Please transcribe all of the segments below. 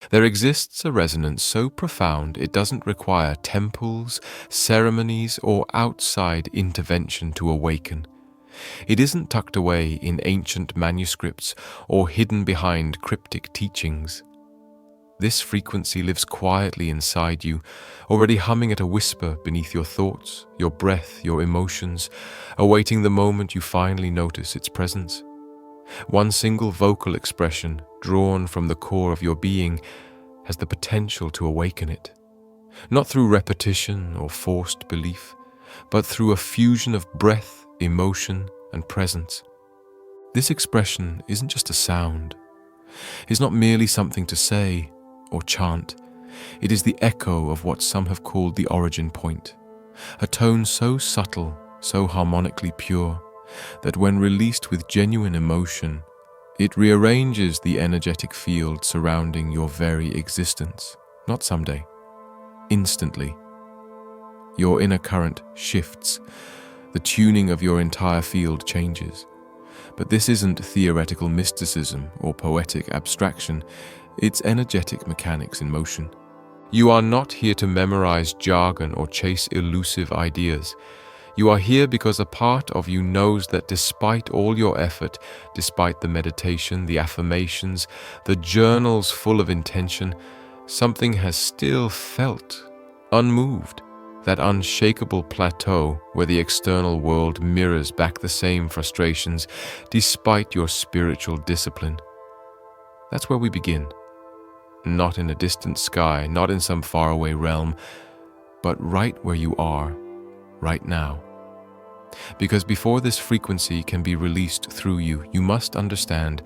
There exists a resonance so profound it doesn't require temples, ceremonies, or outside intervention to awaken. It isn't tucked away in ancient manuscripts or hidden behind cryptic teachings. This frequency lives quietly inside you, already humming at a whisper beneath your thoughts, your breath, your emotions, awaiting the moment you finally notice its presence. One single vocal expression, drawn from the core of your being, has the potential to awaken it. Not through repetition or forced belief, but through a fusion of breath, emotion, and presence. This expression isn't just a sound. It's not merely something to say or chant. It is the echo of what some have called the origin point, a tone so subtle, so harmonically pure, that when released with genuine emotion, it rearranges the energetic field surrounding your very existence, not someday, instantly. Your inner current shifts, the tuning of your entire field changes. But this isn't theoretical mysticism or poetic abstraction, it's energetic mechanics in motion. You are not here to memorize jargon or chase elusive ideas. You are here because a part of you knows that despite all your effort, despite the meditation, the affirmations, the journals full of intention, something has still felt unmoved. That unshakable plateau where the external world mirrors back the same frustrations despite your spiritual discipline. That's where we begin. Not in a distant sky, not in some faraway realm, but right where you are, right now. Because before this frequency can be released through you, you must understand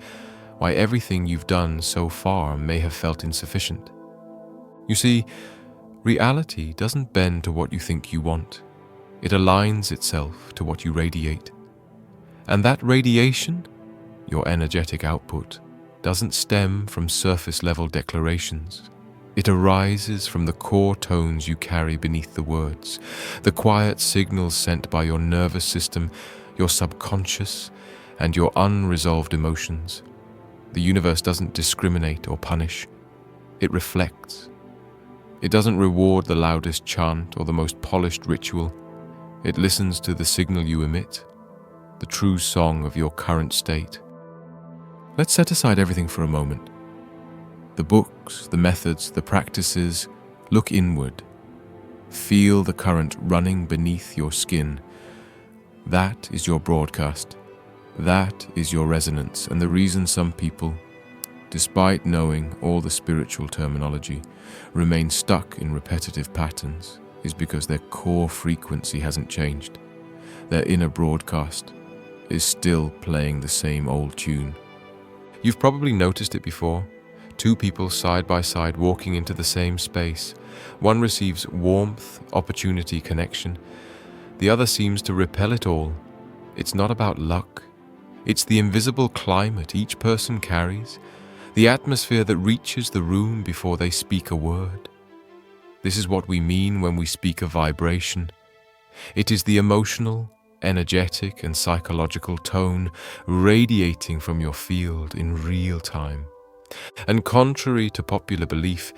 why everything you've done so far may have felt insufficient. You see, reality doesn't bend to what you think you want. It aligns itself to what you radiate. And that radiation, your energetic output, doesn't stem from surface-level declarations. It arises from the core tones you carry beneath the words, the quiet signals sent by your nervous system, your subconscious, and your unresolved emotions. The universe doesn't discriminate or punish. It reflects. It doesn't reward the loudest chant or the most polished ritual. It listens to the signal you emit, the true song of your current state. Let's set aside everything for a moment. The books, the methods, the practices, look inward. Feel the current running beneath your skin. That is your broadcast. That is your resonance, and the reason some people, despite knowing all the spiritual terminology, remain stuck in repetitive patterns is because their core frequency hasn't changed. Their inner broadcast is still playing the same old tune. You've probably noticed it before. Two people side by side walking into the same space. One receives warmth, opportunity, connection. The other seems to repel it all. It's not about luck. It's the invisible climate each person carries, the atmosphere that reaches the room before they speak a word. This is what we mean when we speak of vibration. It is the emotional, energetic, and psychological tone radiating from your field in real time. And contrary to popular belief,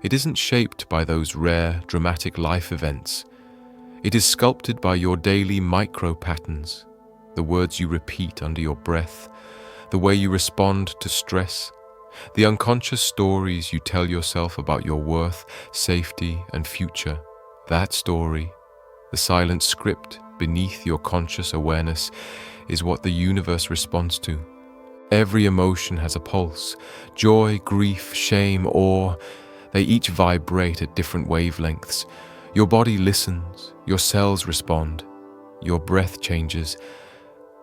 it isn't shaped by those rare, dramatic life events. It is sculpted by your daily micro-patterns, the words you repeat under your breath, the way you respond to stress, the unconscious stories you tell yourself about your worth, safety, and future. That story, the silent script beneath your conscious awareness, is what the universe responds to. Every emotion has a pulse. Joy, grief, shame, awe, they each vibrate at different wavelengths. Your body listens, your cells respond, your breath changes.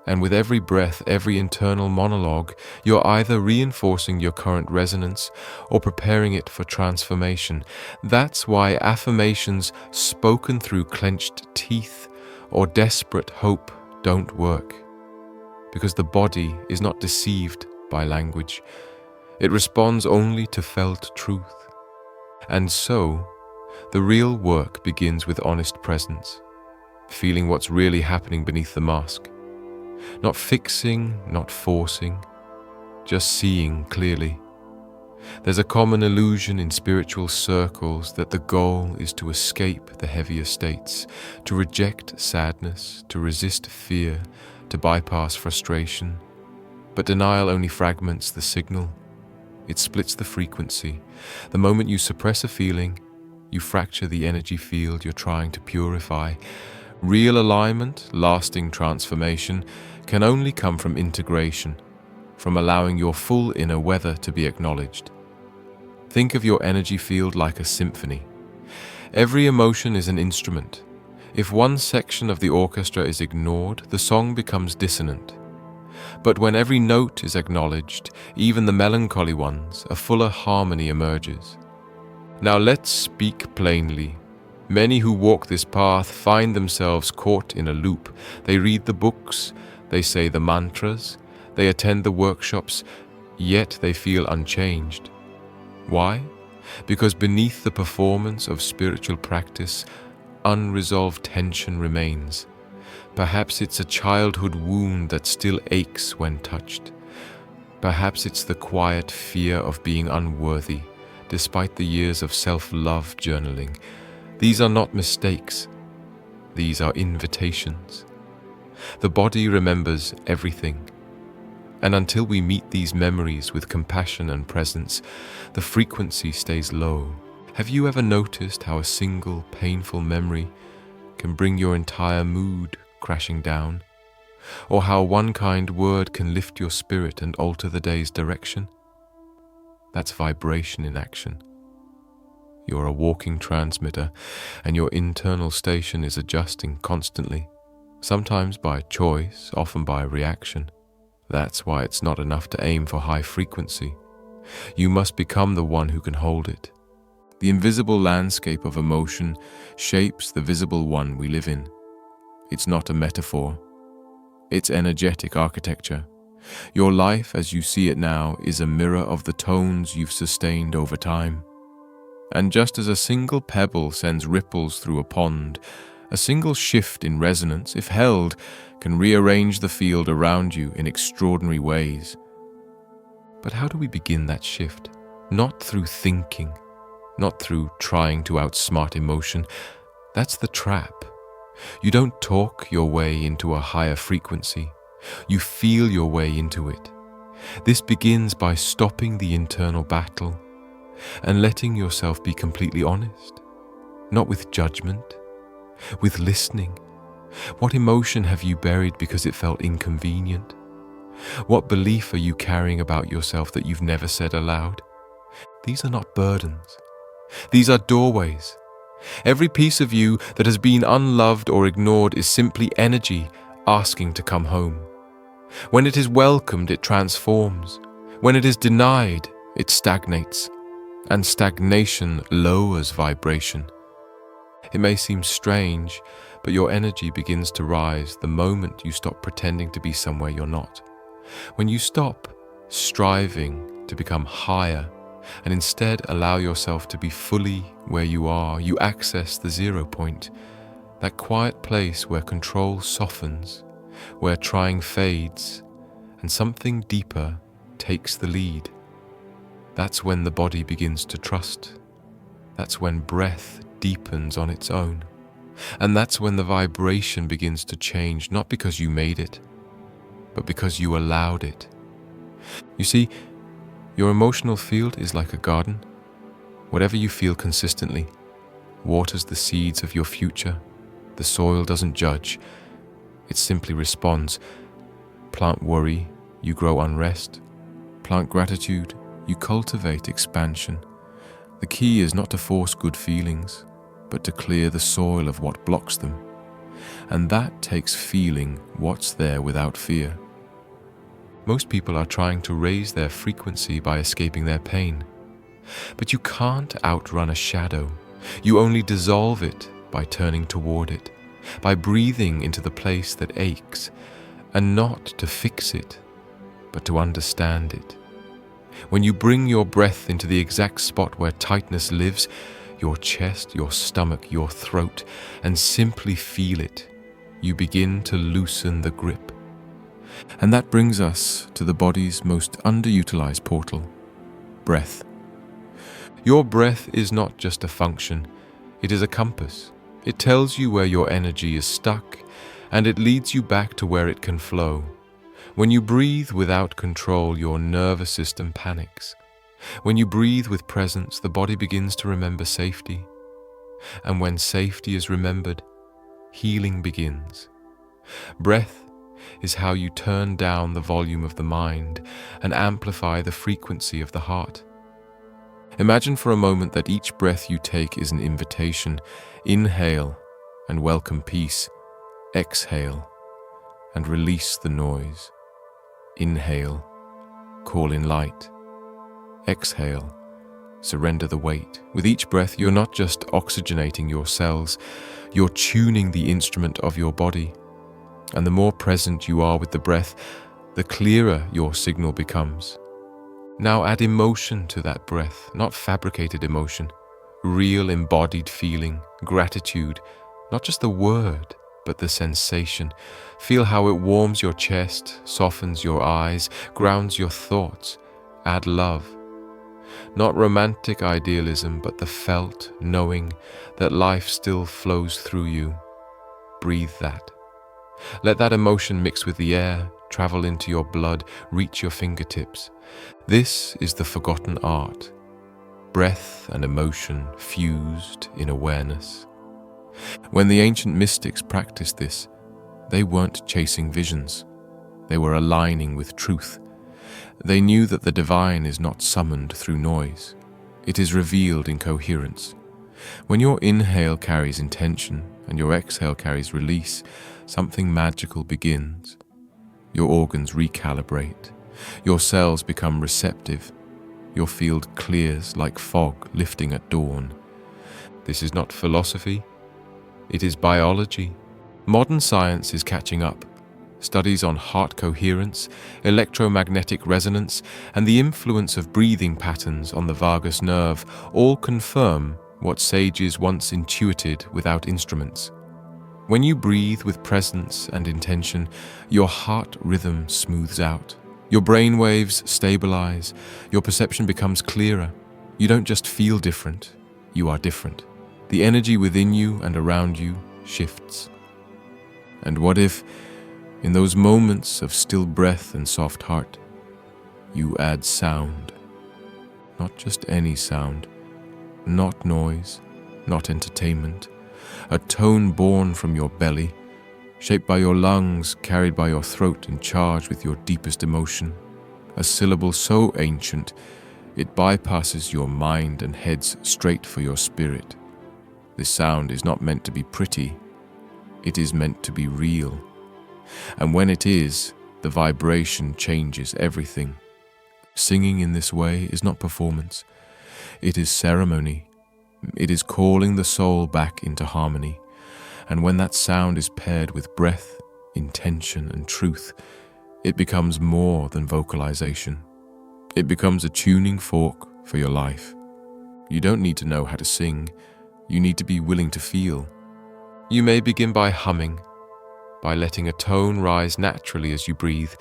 And with every breath, every internal monologue, you're either reinforcing your current resonance or preparing it for transformation. That's why affirmations spoken through clenched teeth or desperate hope don't work. Because the body is not deceived by language. It responds only to felt truth. And so, the real work begins with honest presence, feeling what's really happening beneath the mask. Not fixing, not forcing, just seeing clearly. There's a common illusion in spiritual circles that the goal is to escape the heavier states, to reject sadness, to resist fear, to bypass frustration. But denial only fragments the signal. It splits the frequency. The moment you suppress a feeling, you fracture the energy field you're trying to purify. Real alignment, lasting transformation, can only come from integration, from allowing your full inner weather to be acknowledged. Think of your energy field like a symphony. Every emotion is an instrument. If one section of the orchestra is ignored, the song becomes dissonant. But when every note is acknowledged, even the melancholy ones, a fuller harmony emerges. Now let's speak plainly. Many who walk this path find themselves caught in a loop. They read the books, they say the mantras, they attend the workshops, yet they feel unchanged. Why? Because beneath the performance of spiritual practice, unresolved tension remains. Perhaps it's a childhood wound that still aches when touched. Perhaps it's the quiet fear of being unworthy, despite the years of self-love journaling. These are not mistakes. These are invitations. The body remembers everything. And until we meet these memories with compassion and presence, the frequency stays low. Have you ever noticed how a single painful memory can bring your entire mood crashing down? Or how one kind word can lift your spirit and alter the day's direction? That's vibration in action. You're a walking transmitter, and your internal station is adjusting constantly, sometimes by choice, often by reaction. That's why it's not enough to aim for high frequency. You must become the one who can hold it. The invisible landscape of emotion shapes the visible one we live in. It's not a metaphor. It's energetic architecture. Your life as you see it now is a mirror of the tones you've sustained over time. And just as a single pebble sends ripples through a pond, a single shift in resonance, if held, can rearrange the field around you in extraordinary ways. But how do we begin that shift? Not through thinking, not through trying to outsmart emotion. That's the trap. You don't talk your way into a higher frequency. You feel your way into it. This begins by stopping the internal battle and letting yourself be completely honest, not with judgment, with listening. What emotion have you buried because it felt inconvenient? What belief are you carrying about yourself that you've never said aloud? These are not burdens. These are doorways. Every piece of you that has been unloved or ignored is simply energy asking to come home. When it is welcomed, it transforms. When it is denied, it stagnates. And stagnation lowers vibration. It may seem strange, but your energy begins to rise the moment you stop pretending to be somewhere you're not. When you stop striving to become higher and instead allow yourself to be fully where you are, you access the 0 point, that quiet place where control softens, where trying fades, and something deeper takes the lead. That's when the body begins to trust. That's when breath deepens on its own. And that's when the vibration begins to change, not because you made it, but because you allowed it. You see, your emotional field is like a garden. Whatever you feel consistently waters the seeds of your future. The soil doesn't judge. It simply responds. Plant worry, you grow unrest. Plant gratitude, you cultivate expansion. The key is not to force good feelings, but to clear the soil of what blocks them. And that takes feeling what's there without fear. Most people are trying to raise their frequency by escaping their pain. But you can't outrun a shadow. You only dissolve it by turning toward it, by breathing into the place that aches, and not to fix it, but to understand it. When you bring your breath into the exact spot where tightness lives, your chest, your stomach, your throat, and simply feel it, you begin to loosen the grip. And that brings us to the body's most underutilized portal, breath. Your breath is not just a function, it is a compass. It tells you where your energy is stuck, and it leads you back to where it can flow. When you breathe without control, your nervous system panics. When you breathe with presence, the body begins to remember safety. And when safety is remembered, healing begins. Breath is how you turn down the volume of the mind and amplify the frequency of the heart. Imagine for a moment that each breath you take is an invitation. Inhale and welcome peace. Exhale and release the noise. Inhale, call in light. Exhale, surrender the weight. With each breath, you're not just oxygenating your cells, you're tuning the instrument of your body. And the more present you are with the breath, the clearer your signal becomes. Now add emotion to that breath, not fabricated emotion, real embodied feeling, gratitude, not just the word, but the sensation. Feel how it warms your chest, softens your eyes, grounds your thoughts. Add love. Not romantic idealism, but the felt knowing that life still flows through you. Breathe that. Let that emotion mix with the air, travel into your blood, reach your fingertips. This is the forgotten art. Breath and emotion fused in awareness. When the ancient mystics practiced this, they weren't chasing visions. They were aligning with truth. They knew that the divine is not summoned through noise. It is revealed in coherence. When your inhale carries intention and your exhale carries release, something magical begins. Your organs recalibrate. Your cells become receptive. Your field clears like fog lifting at dawn. This is not philosophy. It is biology. Modern science is catching up. Studies on heart coherence, electromagnetic resonance, and the influence of breathing patterns on the vagus nerve all confirm what sages once intuited without instruments. When you breathe with presence and intention, your heart rhythm smooths out. Your brain waves stabilize. Your perception becomes clearer. You don't just feel different, you are different. The energy within you and around you shifts. And what if, in those moments of still breath and soft heart, you add sound? Not just any sound, not noise, not entertainment, a tone born from your belly, shaped by your lungs, carried by your throat and charged with your deepest emotion. A syllable so ancient, it bypasses your mind and heads straight for your spirit. This sound is not meant to be pretty, it is meant to be real. And when it is, the vibration changes everything. Singing in this way is not performance, it is ceremony. It is calling the soul back into harmony. And when that sound is paired with breath, intention, and truth, it becomes more than vocalization. It becomes a tuning fork for your life. You don't need to know how to sing, you need to be willing to feel. You may begin by humming, by letting a tone rise naturally as you breathe.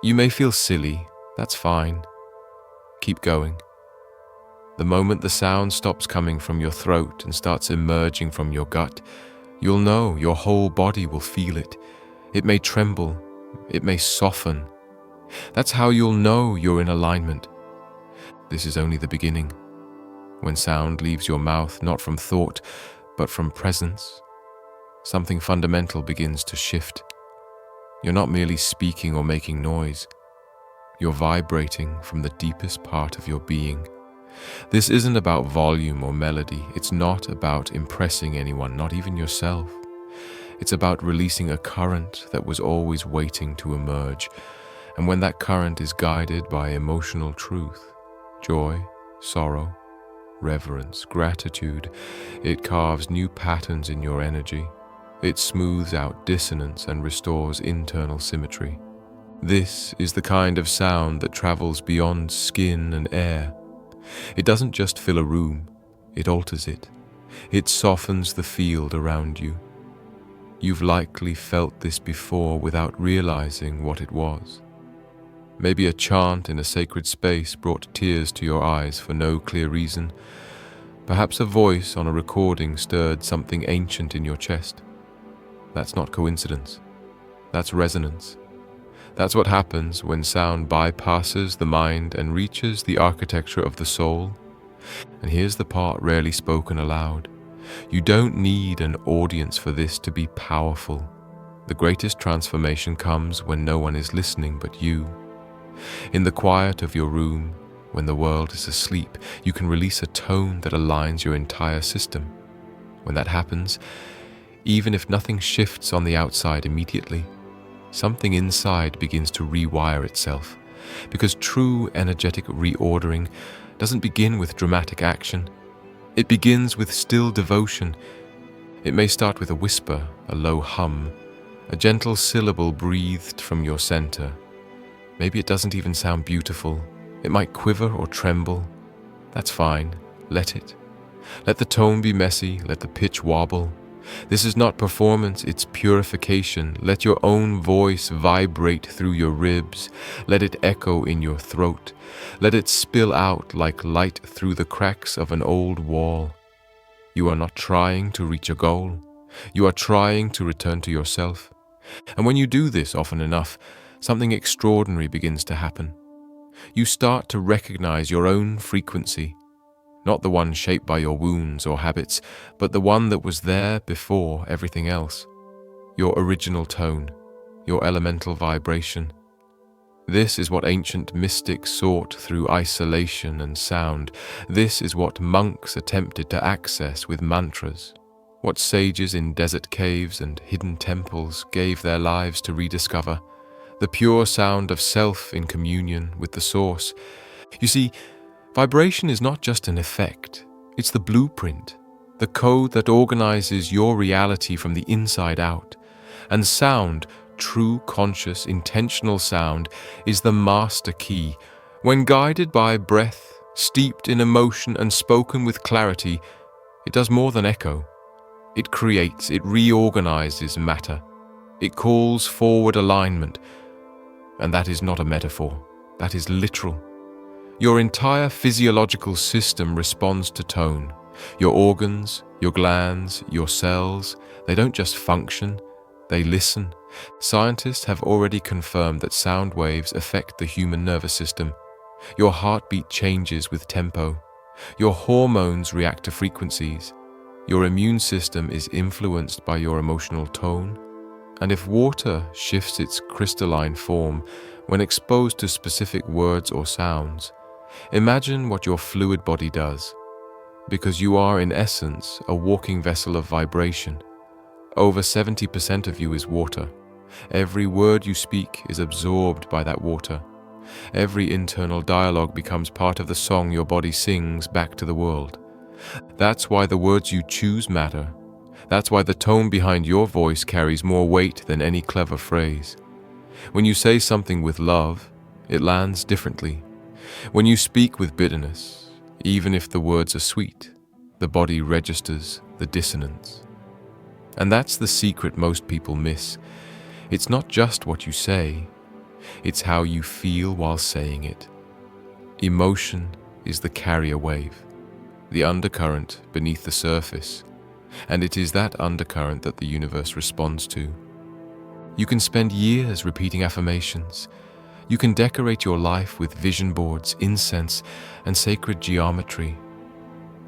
You may feel silly, that's fine. Keep going. The moment the sound stops coming from your throat and starts emerging from your gut, you'll know, your whole body will feel it. It may tremble, it may soften. That's how you'll know you're in alignment. This is only the beginning. When sound leaves your mouth, not from thought, but from presence, something fundamental begins to shift. You're not merely speaking or making noise. You're vibrating from the deepest part of your being. This isn't about volume or melody. It's not about impressing anyone, not even yourself. It's about releasing a current that was always waiting to emerge. And when that current is guided by emotional truth, joy, sorrow, reverence, gratitude, it carves new patterns in your energy. It smooths out dissonance and restores internal symmetry. This is the kind of sound that travels beyond skin and air. It doesn't just fill a room, it alters it. It softens the field around you. You've likely felt this before without realizing what it was. Maybe a chant in a sacred space brought tears to your eyes for no clear reason. Perhaps a voice on a recording stirred something ancient in your chest. That's not coincidence. That's resonance. That's what happens when sound bypasses the mind and reaches the architecture of the soul. And here's the part rarely spoken aloud. You don't need an audience for this to be powerful. The greatest transformation comes when no one is listening but you. In the quiet of your room, when the world is asleep, you can release a tone that aligns your entire system. When that happens, even if nothing shifts on the outside immediately, something inside begins to rewire itself. Because true energetic reordering doesn't begin with dramatic action. It begins with still devotion. It may start with a whisper, a low hum, a gentle syllable breathed from your center. Maybe it doesn't even sound beautiful. It might quiver or tremble. That's fine. Let it. Let the tone be messy. Let the pitch wobble. This is not performance, it's purification. Let your own voice vibrate through your ribs. Let it echo in your throat. Let it spill out like light through the cracks of an old wall. You are not trying to reach a goal. You are trying to return to yourself. And when you do this often enough, something extraordinary begins to happen. You start to recognize your own frequency. Not the one shaped by your wounds or habits, but the one that was there before everything else. Your original tone, your elemental vibration. This is what ancient mystics sought through isolation and sound. This is what monks attempted to access with mantras. What sages in desert caves and hidden temples gave their lives to rediscover. The pure sound of self in communion with the source. You see, vibration is not just an effect, it's the blueprint, the code that organizes your reality from the inside out. And sound, true, conscious, intentional sound, is the master key. When guided by breath, steeped in emotion and spoken with clarity, it does more than echo. It creates, it reorganizes matter. It calls forward alignment. And that is not a metaphor, that is literal. Your entire physiological system responds to tone. Your organs, your glands, your cells, they don't just function, they listen. Scientists have already confirmed that sound waves affect the human nervous system. Your heartbeat changes with tempo. Your hormones react to frequencies. Your immune system is influenced by your emotional tone. And if water shifts its crystalline form when exposed to specific words or sounds, imagine what your fluid body does, because you are in essence a walking vessel of vibration. Over 70% of you is water. Every word you speak is absorbed by that water. Every internal dialogue becomes part of the song your body sings back to the world. That's why the words you choose matter. That's why the tone behind your voice carries more weight than any clever phrase. When you say something with love, it lands differently. When you speak with bitterness, even if the words are sweet, the body registers the dissonance. And that's the secret most people miss. It's not just what you say, it's how you feel while saying it. Emotion is the carrier wave, the undercurrent beneath the surface, and it is that undercurrent that the universe responds to. You can spend years repeating affirmations. You can decorate your life with vision boards, incense, and sacred geometry.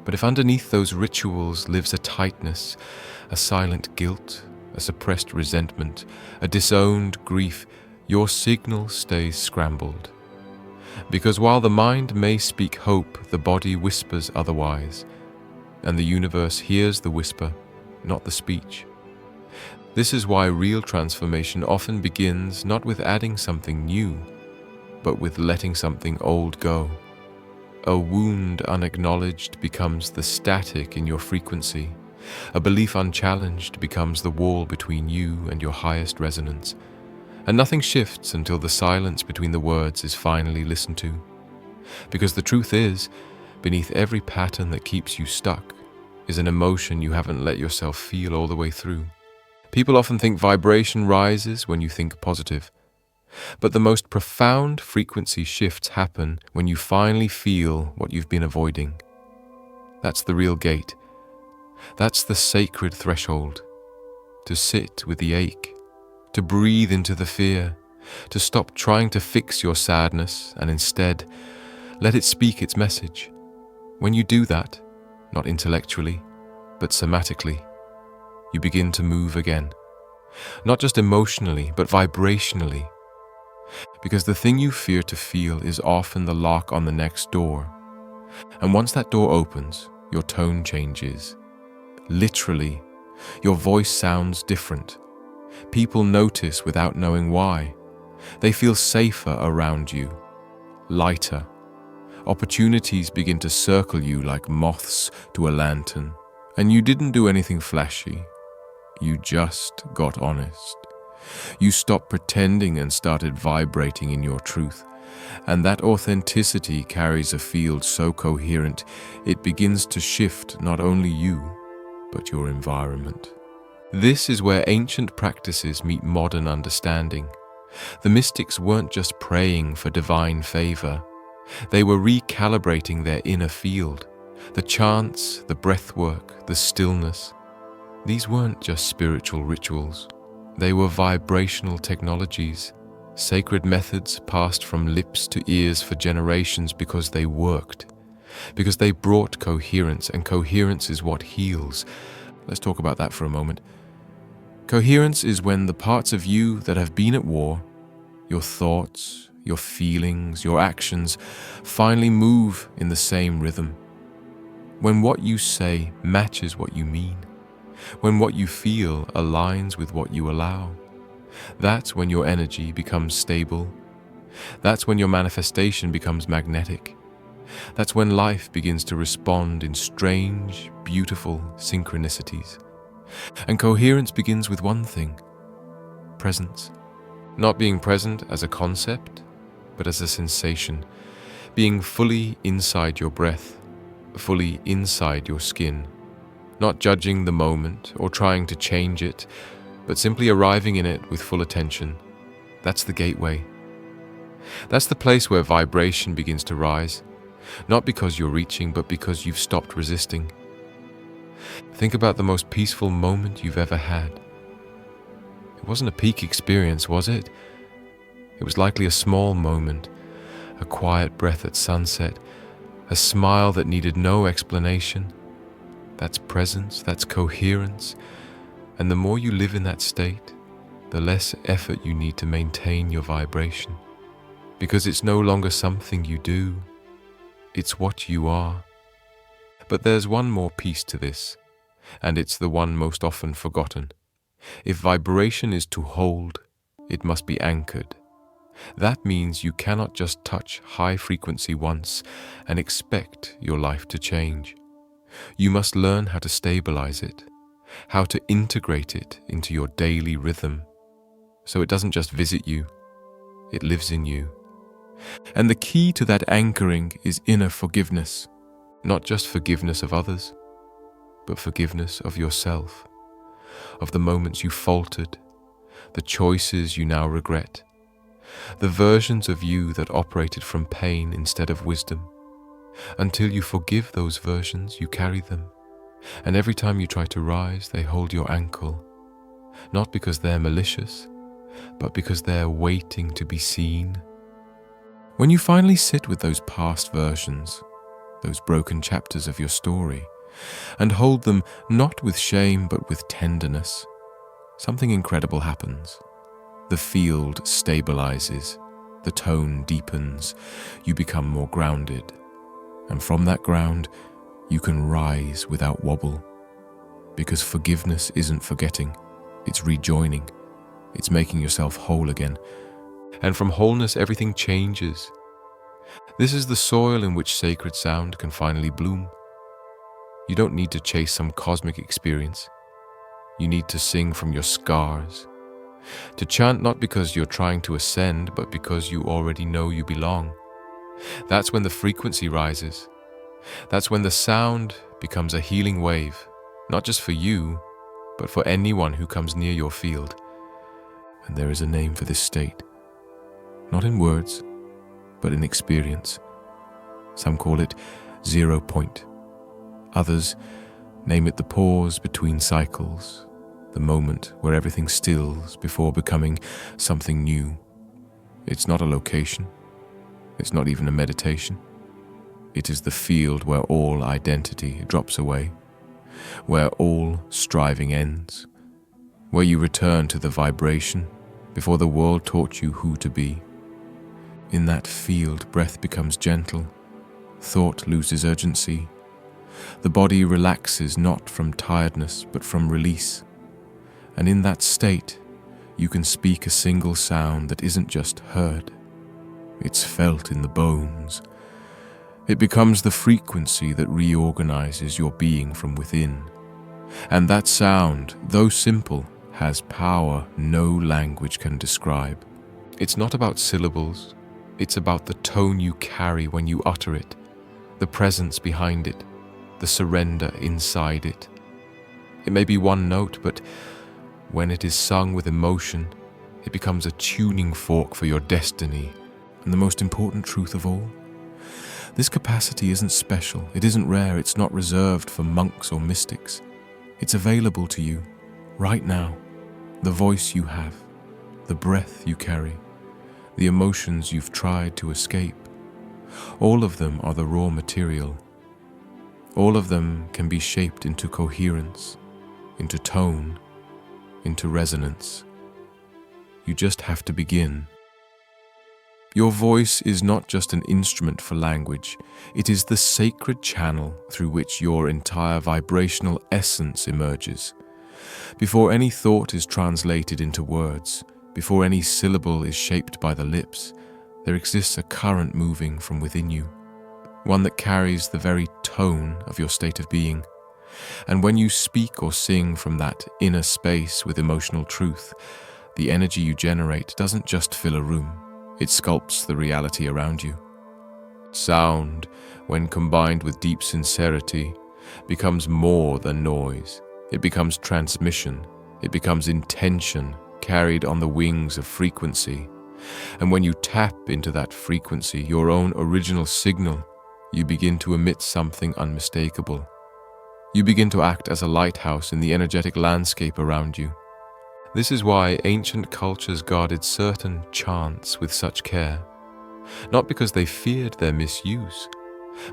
But if underneath those rituals lives a tightness, a silent guilt, a suppressed resentment, a disowned grief, your signal stays scrambled. Because while the mind may speak hope, the body whispers otherwise, and the universe hears the whisper, not the speech. This is why real transformation often begins not with adding something new, but with letting something old go. A wound unacknowledged becomes the static in your frequency. A belief unchallenged becomes the wall between you and your highest resonance. And nothing shifts until the silence between the words is finally listened to. Because the truth is, beneath every pattern that keeps you stuck is an emotion you haven't let yourself feel all the way through. People often think vibration rises when you think positive. But the most profound frequency shifts happen when you finally feel what you've been avoiding. That's the real gate. That's the sacred threshold. To sit with the ache, to breathe into the fear, to stop trying to fix your sadness and instead let it speak its message. When you do that, not intellectually, but somatically, you begin to move again. Not just emotionally, but vibrationally. Because the thing you fear to feel is often the lock on the next door. And once that door opens, your tone changes. Literally, your voice sounds different. People notice without knowing why. They feel safer around you, lighter. Opportunities begin to circle you like moths to a lantern. And you didn't do anything flashy. You just got honest. You stopped pretending and started vibrating in your truth. And that authenticity carries a field so coherent, it begins to shift not only you, but your environment. This is where ancient practices meet modern understanding. The mystics weren't just praying for divine favor. They were recalibrating their inner field. The chants, the breathwork, the stillness. These weren't just spiritual rituals. They were vibrational technologies, sacred methods passed from lips to ears for generations because they worked, because they brought coherence, and coherence is what heals. Let's talk about that for a moment. Coherence is when the parts of you that have been at war, your thoughts, your feelings, your actions, finally move in the same rhythm. When what you say matches what you mean. When what you feel aligns with what you allow. That's when your energy becomes stable. That's when your manifestation becomes magnetic. That's when life begins to respond in strange, beautiful synchronicities. And coherence begins with one thing: presence. Not being present as a concept, but as a sensation. Being fully inside your breath, fully inside your skin. Not judging the moment or trying to change it, but simply arriving in it with full attention. That's the gateway. That's the place where vibration begins to rise. Not because you're reaching, but because you've stopped resisting. Think about the most peaceful moment you've ever had. It wasn't a peak experience, was it? It was likely a small moment, a quiet breath at sunset, a smile that needed no explanation. That's presence, that's coherence. And the more you live in that state, the less effort you need to maintain your vibration. Because it's no longer something you do, it's what you are. But there's one more piece to this, and it's the one most often forgotten. If vibration is to hold, it must be anchored. That means you cannot just touch high frequency once and expect your life to change. You must learn how to stabilize it, how to integrate it into your daily rhythm, so it doesn't just visit you, it lives in you. And the key to that anchoring is inner forgiveness, not just forgiveness of others, but forgiveness of yourself, of the moments you faltered, the choices you now regret, the versions of you that operated from pain instead of wisdom. Until you forgive those versions, you carry them. And every time you try to rise, they hold your ankle. Not because they're malicious, but because they're waiting to be seen. When you finally sit with those past versions, those broken chapters of your story, and hold them not with shame but with tenderness, something incredible happens. The field stabilizes, the tone deepens, you become more grounded. And from that ground, you can rise without wobble. Because forgiveness isn't forgetting, it's rejoining. It's making yourself whole again. And from wholeness, everything changes. This is the soil in which sacred sound can finally bloom. You don't need to chase some cosmic experience. You need to sing from your scars. To chant not because you're trying to ascend, but because you already know you belong. That's when the frequency rises. That's when the sound becomes a healing wave, not just for you, but for anyone who comes near your field. And there is a name for this state: not in words, but in experience. Some call it 0 point. Others name it the pause between cycles, the moment where everything stills before becoming something new. It's not a location. It's not even a meditation. It is the field where all identity drops away, where all striving ends, where you return to the vibration before the world taught you who to be. In that field, breath becomes gentle, thought loses urgency. The body relaxes not from tiredness but from release. And in that state, you can speak a single sound that isn't just heard. It's felt in the bones. It becomes the frequency that reorganizes your being from within. And that sound, though simple, has power no language can describe. It's not about syllables. It's about the tone you carry when you utter it, the presence behind it, the surrender inside it. It may be one note, but when it is sung with emotion, it becomes a tuning fork for your destiny. And the most important truth of all, this capacity isn't special, it isn't rare, it's not reserved for monks or mystics. It's available to you right now. The voice you have, the breath you carry, the emotions you've tried to escape, all of them are the raw material. All of them can be shaped into coherence, into tone, into resonance. You just have to begin. Your voice is not just an instrument for language, it is the sacred channel through which your entire vibrational essence emerges. Before any thought is translated into words, before any syllable is shaped by the lips, there exists a current moving from within you, one that carries the very tone of your state of being. And when you speak or sing from that inner space with emotional truth, the energy you generate doesn't just fill a room, it sculpts the reality around you. Sound, when combined with deep sincerity, becomes more than noise. It becomes transmission. It becomes intention carried on the wings of frequency. And when you tap into that frequency, your own original signal, you begin to emit something unmistakable. You begin to act as a lighthouse in the energetic landscape around you. This is why ancient cultures guarded certain chants with such care, not because they feared their misuse,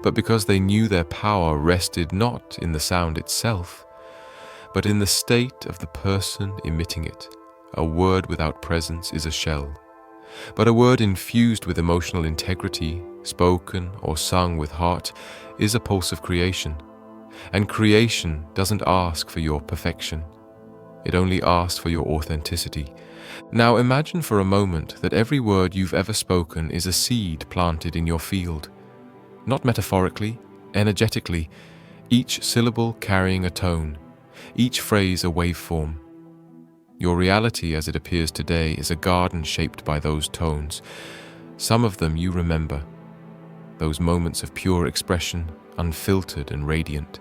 but because they knew their power rested not in the sound itself, but in the state of the person emitting it. A word without presence is a shell, but a word infused with emotional integrity, spoken or sung with heart, is a pulse of creation. And creation doesn't ask for your perfection. It only asks for your authenticity. Now imagine for a moment that every word you've ever spoken is a seed planted in your field. Not metaphorically, energetically, each syllable carrying a tone, each phrase a waveform. Your reality as it appears today is a garden shaped by those tones. Some of them you remember, those moments of pure expression, unfiltered and radiant.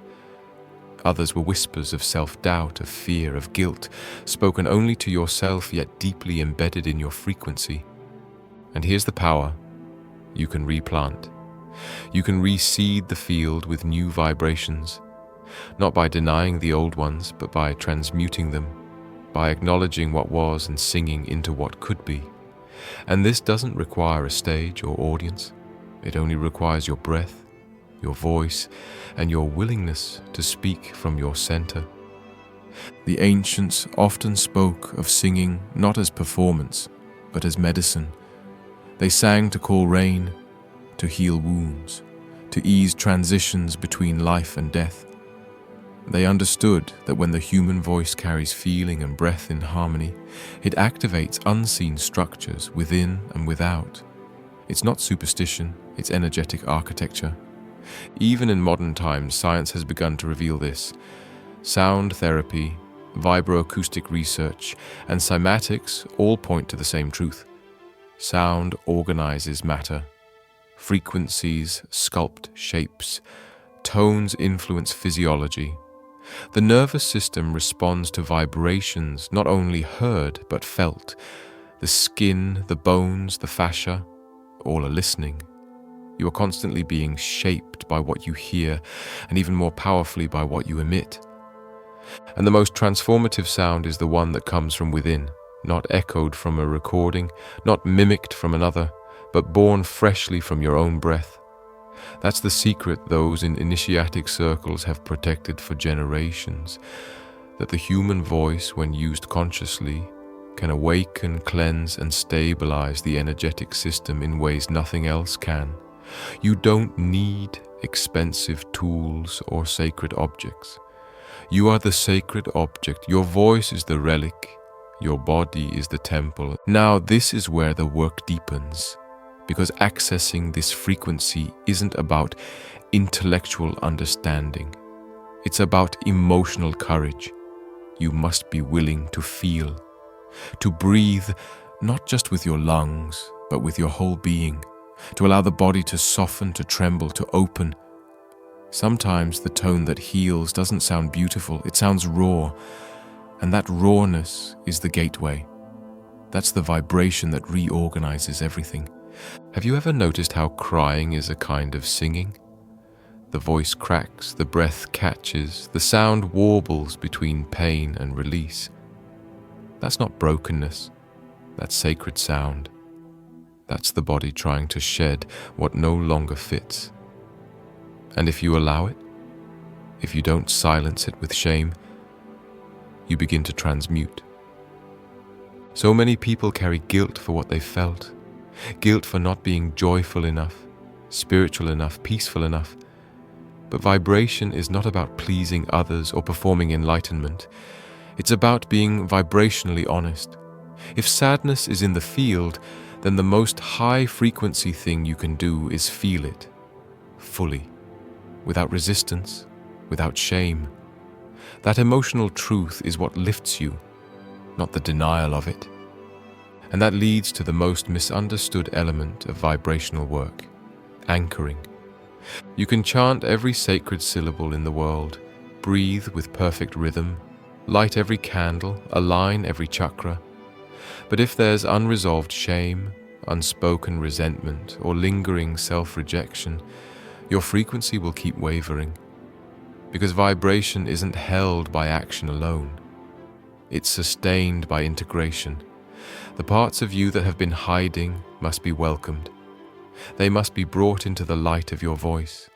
Others were whispers of self-doubt, of fear, of guilt, spoken only to yourself yet deeply embedded in your frequency. And here's the power. You can replant. You can reseed the field with new vibrations, not by denying the old ones, but by transmuting them, by acknowledging what was and singing into what could be. And this doesn't require a stage or audience. It only requires your breath, your voice, and your willingness to speak from your center. The ancients often spoke of singing not as performance, but as medicine. They sang to call rain, to heal wounds, to ease transitions between life and death. They understood that when the human voice carries feeling and breath in harmony, it activates unseen structures within and without. It's not superstition, it's energetic architecture. Even in modern times, science has begun to reveal this. Sound therapy, vibroacoustic research, and cymatics all point to the same truth. Sound organizes matter. Frequencies sculpt shapes. Tones influence physiology. The nervous system responds to vibrations not only heard but felt. The The skin, the bones, the fascia, all are listening. You are constantly being shaped by what you hear, and even more powerfully by what you emit. And the most transformative sound is the one that comes from within, not echoed from a recording, not mimicked from another, but born freshly from your own breath. That's the secret those in initiatic circles have protected for generations, that the human voice, when used consciously, can awaken, cleanse, and stabilize the energetic system in ways nothing else can. You don't need expensive tools or sacred objects. You are the sacred object. Your voice is the relic. Your body is the temple. Now, this is where the work deepens, because accessing this frequency isn't about intellectual understanding. It's about emotional courage. You must be willing to feel, to breathe, not just with your lungs, but with your whole being, to allow the body to soften, to tremble, to open. Sometimes the tone that heals doesn't sound beautiful, it sounds raw, and that rawness is the gateway. That's the vibration that reorganizes everything. Have you ever noticed how crying is a kind of singing? The voice cracks, the breath catches, the sound warbles between pain and release. That's not brokenness, that's sacred sound. That's the body trying to shed what no longer fits. And if you allow it, if you don't silence it with shame, you begin to transmute. So many people carry guilt for what they felt, guilt for not being joyful enough, spiritual enough, peaceful enough. But vibration is not about pleasing others or performing enlightenment. It's about being vibrationally honest. If sadness is in the field, then the most high-frequency thing you can do is feel it, fully, without resistance, without shame. That emotional truth is what lifts you, not the denial of it. And that leads to the most misunderstood element of vibrational work, anchoring. You can chant every sacred syllable in the world, breathe with perfect rhythm, light every candle, align every chakra. But if there's unresolved shame, unspoken resentment, or lingering self-rejection, your frequency will keep wavering. Because vibration isn't held by action alone. It's sustained by integration. The parts of you that have been hiding must be welcomed. They must be brought into the light of your voice.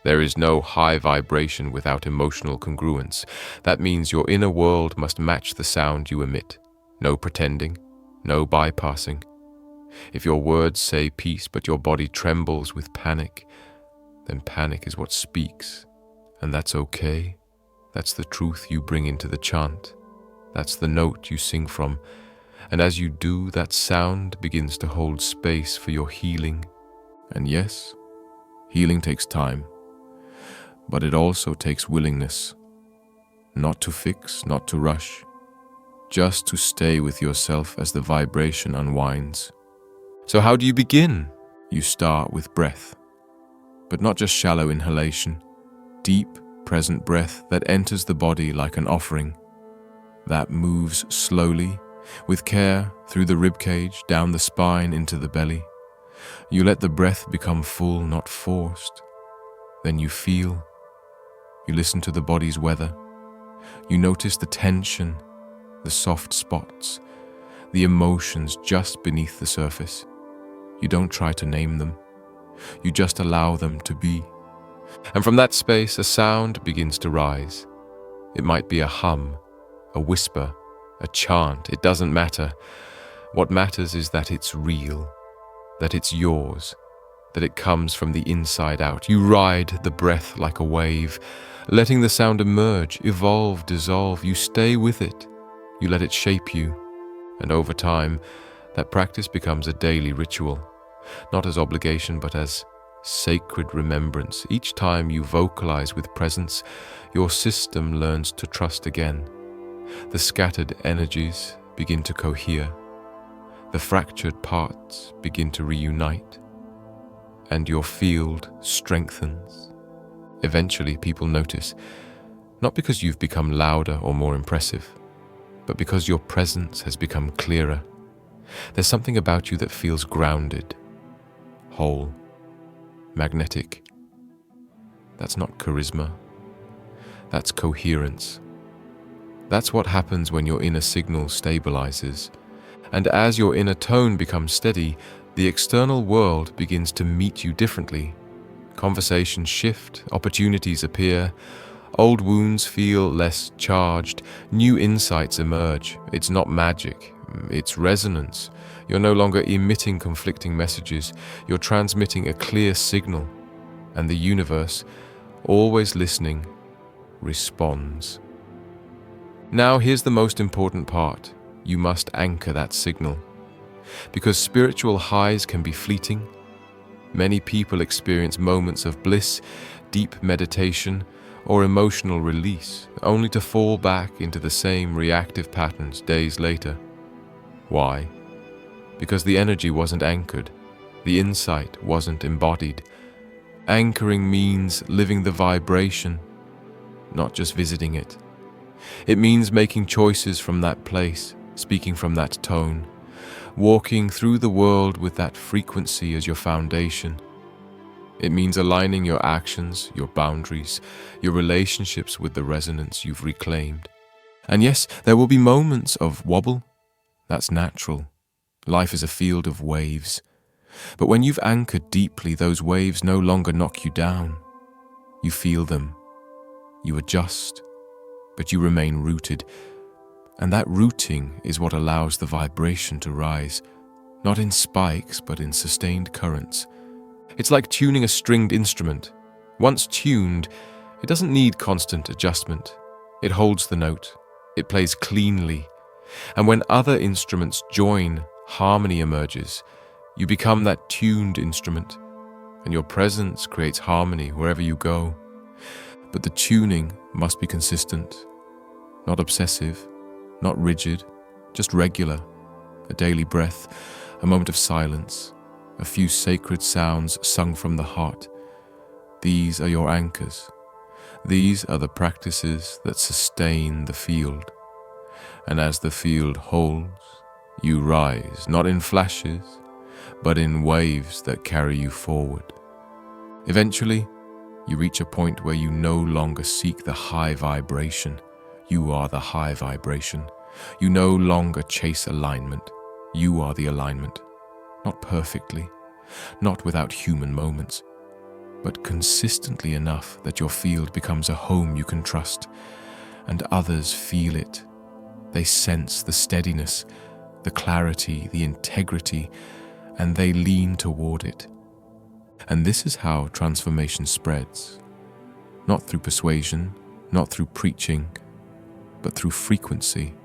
There is no high vibration without emotional congruence. That means your inner world must match the sound you emit. No pretending, no bypassing. If your words say peace but your body trembles with panic, then panic is what speaks. And that's okay. That's the truth you bring into the chant. That's the note you sing from. And as you do, that sound begins to hold space for your healing. And yes, healing takes time. But it also takes willingness. Not to fix, not to rush. Just to stay with yourself as the vibration unwinds. So how do you begin? You start with breath. But not just shallow inhalation. Deep, present breath that enters the body like an offering. That moves slowly, with care, through the ribcage, down the spine, into the belly. You let the breath become full, not forced. Then you feel. You listen to the body's weather. You notice the tension, the soft spots, the emotions just beneath the surface. You don't try to name them. You just allow them to be. And from that space, a sound begins to rise. It might be a hum, a whisper, a chant. It doesn't matter. What matters is that it's real, that it's yours, that it comes from the inside out. You ride the breath like a wave, letting the sound emerge, evolve, dissolve. You stay with it. You let it shape you. And over time, that practice becomes a daily ritual, not as obligation, but as sacred remembrance. Each time you vocalize with presence, your system learns to trust again. The scattered energies begin to cohere. The fractured parts begin to reunite. And your field strengthens. Eventually, people notice, not because you've become louder or more impressive, but because your presence has become clearer. There's something about you that feels grounded, whole, magnetic. That's not charisma. That's coherence. That's what happens when your inner signal stabilizes. And as your inner tone becomes steady, the external world begins to meet you differently. Conversations shift, opportunities appear, old wounds feel less charged, new insights emerge. It's not magic, it's resonance. You're no longer emitting conflicting messages, you're transmitting a clear signal. And the universe, always listening, responds. Now here's the most important part. You must anchor that signal. Because spiritual highs can be fleeting. Many people experience moments of bliss, deep meditation, or emotional release, only to fall back into the same reactive patterns days later. Why? Because the energy wasn't anchored, the insight wasn't embodied. Anchoring means living the vibration, not just visiting it. It means making choices from that place, speaking from that tone, walking through the world with that frequency as your foundation. It means aligning your actions, your boundaries, your relationships with the resonance you've reclaimed. And yes, there will be moments of wobble. That's natural. Life is a field of waves. But when you've anchored deeply, those waves no longer knock you down. You feel them. You adjust, but you remain rooted. And that rooting is what allows the vibration to rise, not in spikes, but in sustained currents. It's like tuning a stringed instrument. Once tuned, it doesn't need constant adjustment. It holds the note. It plays cleanly. And when other instruments join, harmony emerges. You become that tuned instrument, and your presence creates harmony wherever you go. But the tuning must be consistent, not obsessive, not rigid, just regular. A daily breath, a moment of silence, a few sacred sounds sung from the heart. These are your anchors. These are the practices that sustain the field. And as the field holds, you rise, not in flashes, but in waves that carry you forward. Eventually, you reach a point where you no longer seek the high vibration. You are the high vibration. You no longer chase alignment. You are the alignment. Not perfectly, not without human moments, but consistently enough that your field becomes a home you can trust, and others feel it. They sense the steadiness, the clarity, the integrity, and they lean toward it. And this is how transformation spreads. Not through persuasion, not through preaching, but through frequency,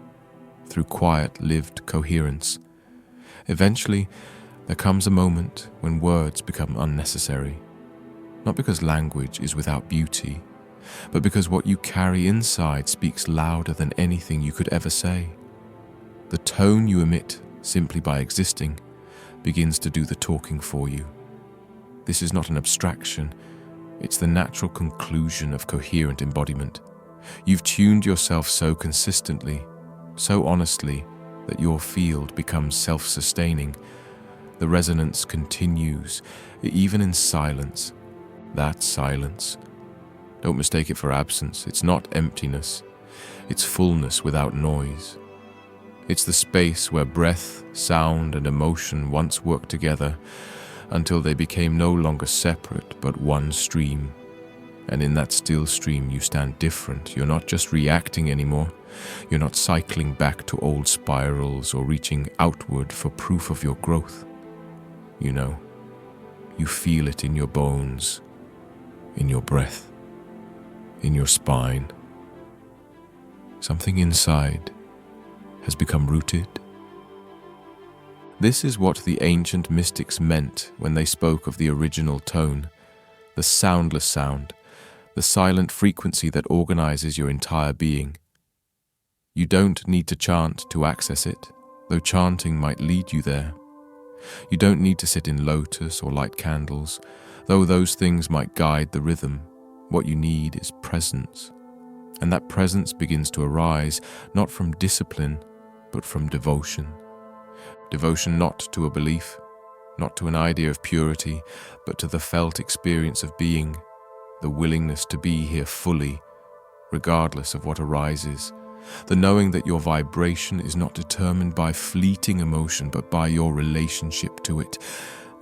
through quiet, lived coherence. Eventually, there comes a moment when words become unnecessary. Not because language is without beauty, but because what you carry inside speaks louder than anything you could ever say. The tone you emit simply by existing begins to do the talking for you. This is not an abstraction, it's the natural conclusion of coherent embodiment. You've tuned yourself so consistently, so honestly, that your field becomes self-sustaining. The resonance continues, even in silence. That silence. Don't mistake it for absence. It's not emptiness. It's fullness without noise. It's the space where breath, sound, and emotion once worked together until they became no longer separate but one stream. And in that still stream you stand different. You're not just reacting anymore. You're not cycling back to old spirals or reaching outward for proof of your growth. You know, you feel it in your bones, in your breath, in your spine. Something inside has become rooted. This is what the ancient mystics meant when they spoke of the original tone, the soundless sound, the silent frequency that organizes your entire being. You don't need to chant to access it, though chanting might lead you there. You don't need to sit in lotus or light candles, though those things might guide the rhythm. What you need is presence. And that presence begins to arise not from discipline, but from devotion. Devotion not to a belief, not to an idea of purity, but to the felt experience of being, the willingness to be here fully, regardless of what arises, the knowing that your vibration is not determined by fleeting emotion, but by your relationship to it.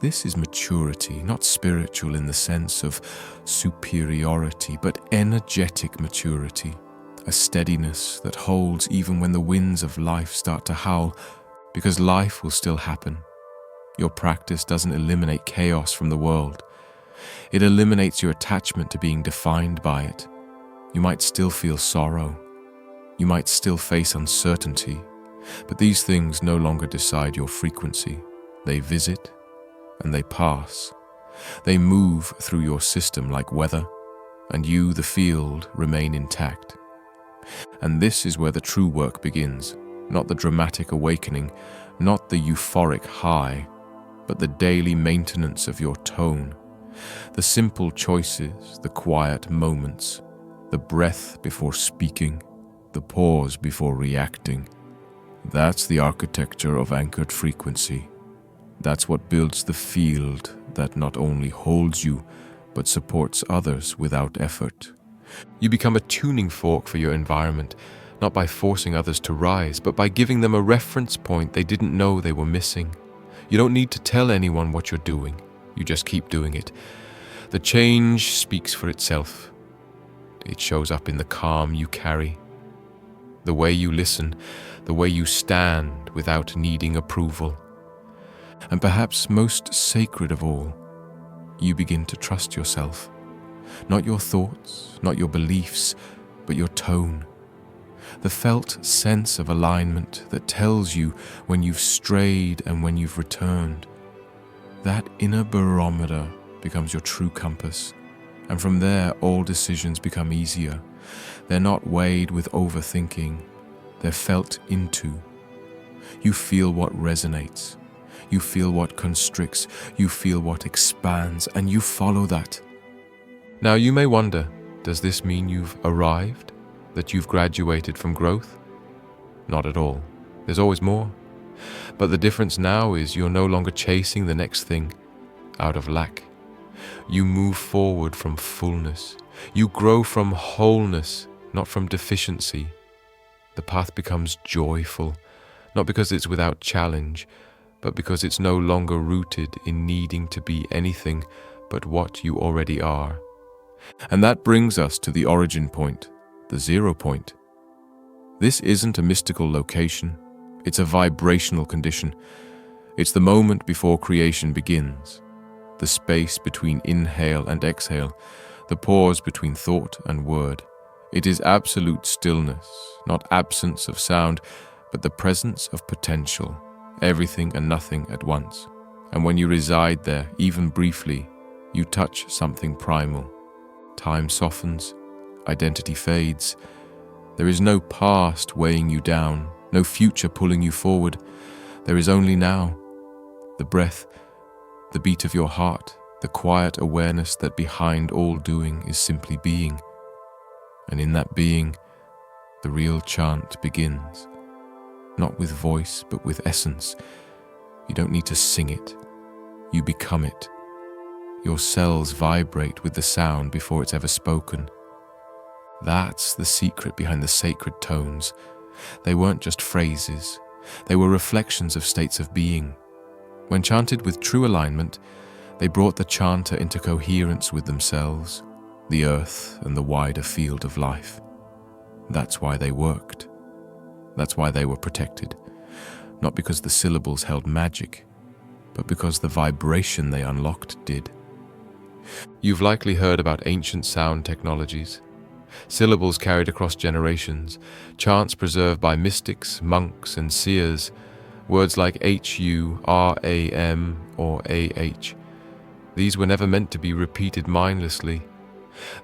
This is maturity, not spiritual in the sense of superiority, but energetic maturity, a steadiness that holds even when the winds of life start to howl, because life will still happen. Your practice doesn't eliminate chaos from the world. It eliminates your attachment to being defined by it. You might still feel sorrow. You might still face uncertainty, but these things no longer decide your frequency. They visit and they pass. They move through your system like weather, and you, the field, remain intact. And this is where the true work begins, not the dramatic awakening, not the euphoric high, but the daily maintenance of your tone, the simple choices, the quiet moments, the breath before speaking, the pause before reacting. That's the architecture of anchored frequency. That's what builds the field that not only holds you, but supports others without effort. You become a tuning fork for your environment, not by forcing others to rise, but by giving them a reference point they didn't know they were missing. You don't need to tell anyone what you're doing. You just keep doing it. The change speaks for itself. It shows up in the calm you carry, the way you listen, the way you stand without needing approval. And perhaps most sacred of all, you begin to trust yourself. Not your thoughts, not your beliefs, but your tone. The felt sense of alignment that tells you when you've strayed and when you've returned. That inner barometer becomes your true compass, and from there all decisions become easier. They're not weighed with overthinking, they're felt into. You feel what resonates, you feel what constricts, you feel what expands, and you follow that. Now you may wonder, does this mean you've arrived? That you've graduated from growth? Not at all. There's always more. But the difference now is you're no longer chasing the next thing out of lack. You move forward from fullness. You grow from wholeness, not from deficiency. The path becomes joyful, not because it's without challenge, but because it's no longer rooted in needing to be anything but what you already are. And that brings us to the origin point, the 0 point. This isn't a mystical location, it's a vibrational condition. It's the moment before creation begins, the space between inhale and exhale, the pause between thought and word. It is absolute stillness, not absence of sound, but the presence of potential, everything and nothing at once. And when you reside there, even briefly, you touch something primal. Time softens, identity fades. There is no past weighing you down, no future pulling you forward. There is only now. The breath, the beat of your heart, the quiet awareness that behind all doing is simply being. And in that being, the real chant begins. Not with voice, but with essence. You don't need to sing it. You become it. Your cells vibrate with the sound before it's ever spoken. That's the secret behind the sacred tones. They weren't just phrases. They were reflections of states of being. When chanted with true alignment, they brought the chanter into coherence with themselves, the earth, and the wider field of life. That's why they worked. That's why they were protected. Not because the syllables held magic, but because the vibration they unlocked did. You've likely heard about ancient sound technologies. Syllables carried across generations, chants preserved by mystics, monks, and seers, words like HU, RAM, or AH. These were never meant to be repeated mindlessly.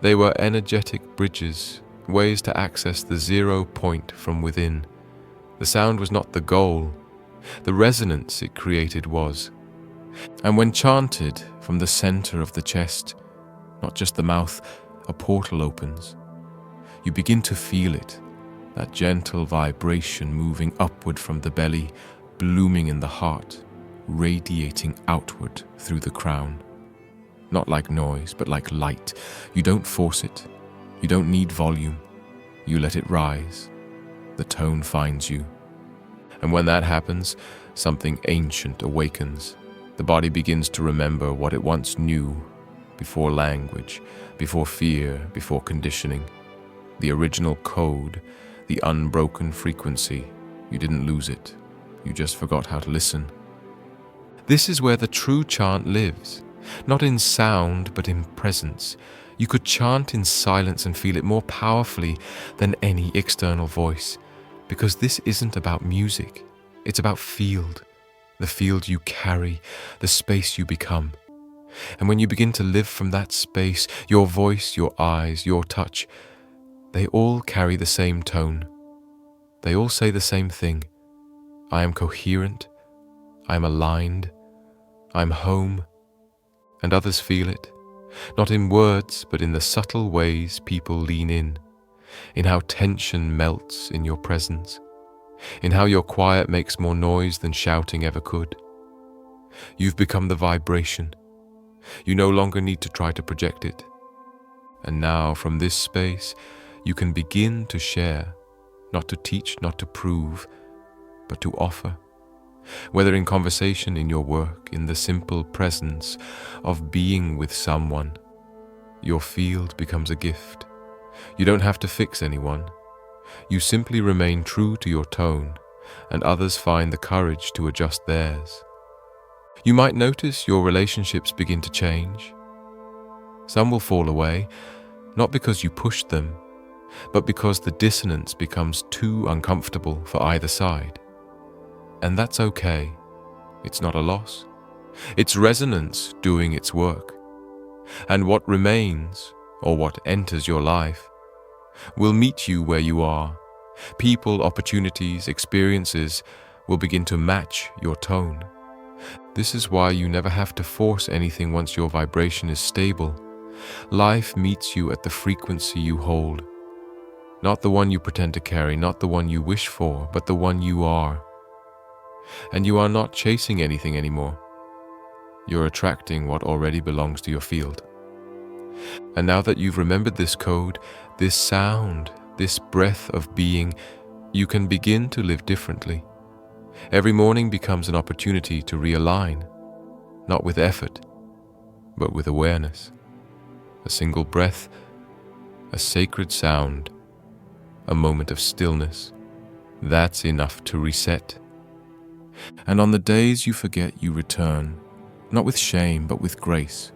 They were energetic bridges, ways to access the 0 point from within. The sound was not the goal. The resonance it created was. And when chanted from the center of the chest, not just the mouth, a portal opens. You begin to feel it, that gentle vibration moving upward from the belly, blooming in the heart, radiating outward through the crown. Not like noise, but like light. You don't force it. You don't need volume. You let it rise. The tone finds you. And when that happens, something ancient awakens. The body begins to remember what it once knew, before language, before fear, before conditioning. The original code, the unbroken frequency. You didn't lose it. You just forgot how to listen. This is where the true chant lives. Not in sound, but in presence. You could chant in silence and feel it more powerfully than any external voice. Because this isn't about music. It's about field. The field you carry, the space you become. And when you begin to live from that space, your voice, your eyes, your touch, they all carry the same tone. They all say the same thing. I am coherent. I am aligned. I'm home. And others feel it, not in words, but in the subtle ways people lean in how tension melts in your presence, in how your quiet makes more noise than shouting ever could. You've become the vibration. You no longer need to try to project it. And now, from this space, you can begin to share, not to teach, not to prove, but to offer. Whether in conversation, in your work, in the simple presence of being with someone, your field becomes a gift. You don't have to fix anyone. You simply remain true to your tone, and others find the courage to adjust theirs. You might notice your relationships begin to change. Some will fall away, not because you pushed them, but because the dissonance becomes too uncomfortable for either side. And that's okay. It's not a loss. It's resonance doing its work. And what remains, or what enters your life, will meet you where you are. People, opportunities, experiences will begin to match your tone. This is why you never have to force anything once your vibration is stable. Life meets you at the frequency you hold. Not the one you pretend to carry, not the one you wish for, but the one you are. And you are not chasing anything anymore. You're attracting what already belongs to your field. And now that you've remembered this code, this sound, this breath of being, you can begin to live differently. Every morning becomes an opportunity to realign, not with effort, but with awareness. A single breath, a sacred sound, a moment of stillness. That's enough to reset. And on the days you forget, you return, not with shame, but with grace.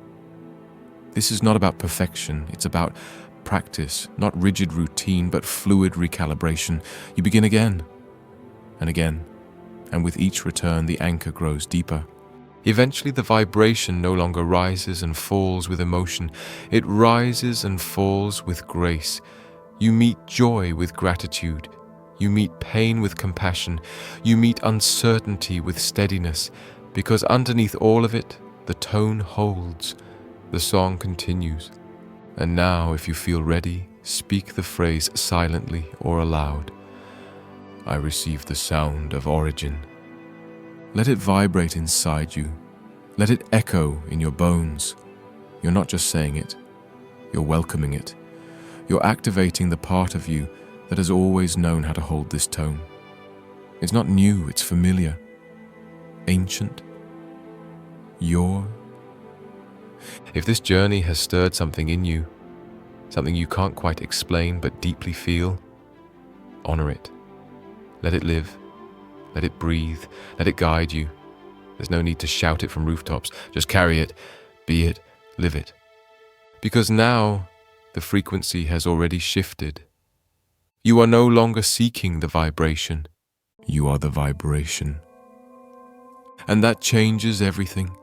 This is not about perfection, it's about practice, not rigid routine, but fluid recalibration. You begin again, and with each return, the anchor grows deeper. Eventually, the vibration no longer rises and falls with emotion. It rises and falls with grace. You meet joy with gratitude. You meet pain with compassion. You meet uncertainty with steadiness, because underneath all of it, the tone holds. The song continues. And now, if you feel ready, speak the phrase silently or aloud. I receive the sound of origin. Let it vibrate inside you. Let it echo in your bones. You're not just saying it. You're welcoming it. You're activating the part of you that has always known how to hold this tone. It's not new, it's familiar. Ancient. Your. If this journey has stirred something in you, something you can't quite explain but deeply feel, honor it. Let it live. Let it breathe. Let it guide you. There's no need to shout it from rooftops. Just carry it, be it, live it. Because now the frequency has already shifted. You are no longer seeking the vibration. You are the vibration. And that changes everything.